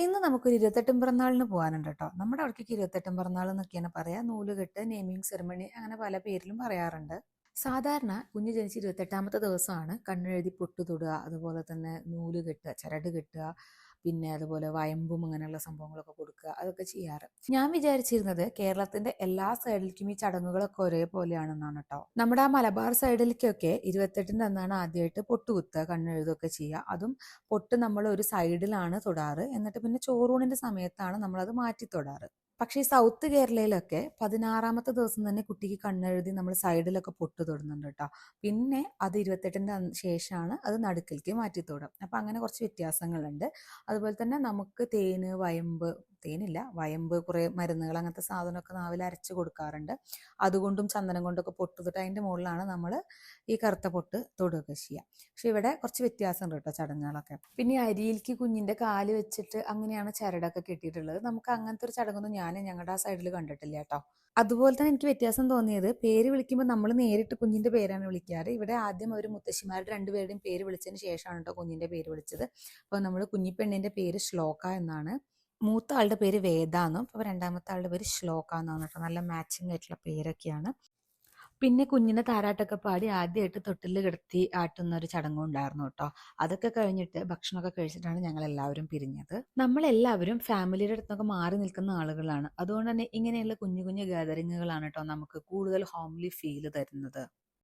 ഇന്ന് നമുക്കൊരു 28 പിറന്നാളിന് പോകാനുണ്ട് കേട്ടോ. നമ്മുടെ അവിടേക്ക് 28 പിറന്നാൾ എന്നൊക്കെയാണ് പറയാ. നൂലുകെട്ട്, നെയിമിംഗ് സെറിമണി അങ്ങനെ പല പേരിലും പറയാറുണ്ട്. സാധാരണ കുഞ്ഞ് ജനിച്ച് 28ാമത്തെ ദിവസമാണ് കണ്ണെഴുതി പൊട്ട് തൊടുക, അതുപോലെ തന്നെ നൂലുകെട്ടുക, ചരട് കെട്ടുക, പിന്നെ അതുപോലെ വയമ്പും അങ്ങനെയുള്ള സംഭവങ്ങളൊക്കെ കൊടുക്കുക, അതൊക്കെ ചെയ്യാറ്. ഞാൻ വിചാരിച്ചിരുന്നത് കേരളത്തിന്റെ എല്ലാ സൈഡിലേക്കും ഈ ചടങ്ങുകളൊക്കെ ഒരേപോലെയാണെന്നാണ് കേട്ടോ. നമ്മുടെ ആ മലബാർ സൈഡിലേക്കൊക്കെ 28ന്റെ അന്നാണ് ആദ്യമായിട്ട് പൊട്ടുകുത്തുക, കണ്ണെഴുതുകയൊക്കെ ചെയ്യുക. അതും പൊട്ട് നമ്മൾ ഒരു സൈഡിലാണ് തൊടാറ്, എന്നിട്ട് പിന്നെ ചോറൂണിന്റെ സമയത്താണ് നമ്മളത് മാറ്റി തൊടാറ്. പക്ഷേ ഈ സൗത്ത് കേരളയിലൊക്കെ 16ാമത്തെ ദിവസം തന്നെ കുട്ടിക്ക് കണ്ണെഴുതി നമ്മൾ സൈഡിലൊക്കെ പൊട്ട് തൊടുന്നുണ്ട് കേട്ടോ. പിന്നെ അത് 28ന്റെ ശേഷമാണ് അത് നടുക്കിലേക്ക് മാറ്റി തൊടുക. അപ്പം അങ്ങനെ കുറച്ച് വ്യത്യാസങ്ങളുണ്ട്. അതുപോലെ തന്നെ നമുക്ക് തേന്, വയമ്പ്, തേനില്ല വയമ്പ്, കുറേ മരുന്നുകൾ, അങ്ങനത്തെ സാധനമൊക്കെ നാവിൽ അരച്ച് കൊടുക്കാറുണ്ട്. അതുകൊണ്ടും ചന്ദനം കൊണ്ടൊക്കെ പൊട്ട് തൊട്ട് അതിൻ്റെ മുകളിലാണ് നമ്മൾ ഈ കറുത്ത പൊട്ട് തൊടുകയൊക്കെ ചെയ്യുക. പക്ഷെ ഇവിടെ കുറച്ച് വ്യത്യാസമുണ്ട് കേട്ടോ ചടങ്ങുകളൊക്കെ. പിന്നെ ഈ അരിയിലേക്ക് കുഞ്ഞിൻ്റെ കാല് വെച്ചിട്ട് അങ്ങനെയാണ് ചരടൊക്കെ കെട്ടിയിട്ടുള്ളത്. നമുക്ക് അങ്ങനത്തെ ഒരു ചടങ്ങൊന്നും ഞാൻ ഞങ്ങളുടെ ആ സൈഡിൽ കണ്ടിട്ടില്ല കേട്ടോ. അതുപോലെ തന്നെ എനിക്ക് വ്യത്യാസം തോന്നിയത്, പേര് വിളിക്കുമ്പോൾ നമ്മൾ നേരിട്ട് കുഞ്ഞിൻ്റെ പേരാണ് വിളിക്കാറ്. ഇവിടെ ആദ്യം അവർ മുത്തശ്ശിമാരുടെ രണ്ടുപേരുടെയും പേര് വിളിച്ചതിന് ശേഷമാണ് കേട്ടോ കുഞ്ഞിൻ്റെ പേര് വിളിച്ചത്. അപ്പോൾ നമ്മൾ കുഞ്ഞിപ്പെണ്ണിൻ്റെ പേര് ശ്ലോക എന്നാണ്, മൂത്ത ആളുടെ പേര് വേദ എന്നും, അപ്പോൾ രണ്ടാമത്തെ ആളുടെ പേര് ശ്ലോക എന്നാണ് കേട്ടോ. നല്ല മാച്ചിങ് ആയിട്ടുള്ള പേരൊക്കെയാണ്. പിന്നെ കുഞ്ഞിനെ താരാട്ടൊക്കെ പാടി ആദ്യമായിട്ട് തൊട്ടിൽ കിടത്തി ആട്ടുന്ന ഒരു ചടങ്ങും ഉണ്ടായിരുന്നു കേട്ടോ. അതൊക്കെ കഴിഞ്ഞിട്ട് ഭക്ഷണമൊക്കെ കഴിച്ചിട്ടാണ് ഞങ്ങൾ എല്ലാവരും പിരിഞ്ഞത്. നമ്മളെല്ലാവരും ഫാമിലിയുടെ അടുത്തൊക്കെ മാറി നിൽക്കുന്ന ആളുകളാണ്. അതുകൊണ്ട് തന്നെ ഇങ്ങനെയുള്ള കുഞ്ഞു കുഞ്ഞു ഗാദറിങ്ങുകളാണ് കേട്ടോ നമുക്ക് കൂടുതൽ ഹോംലി ഫീൽ തരുന്നത്.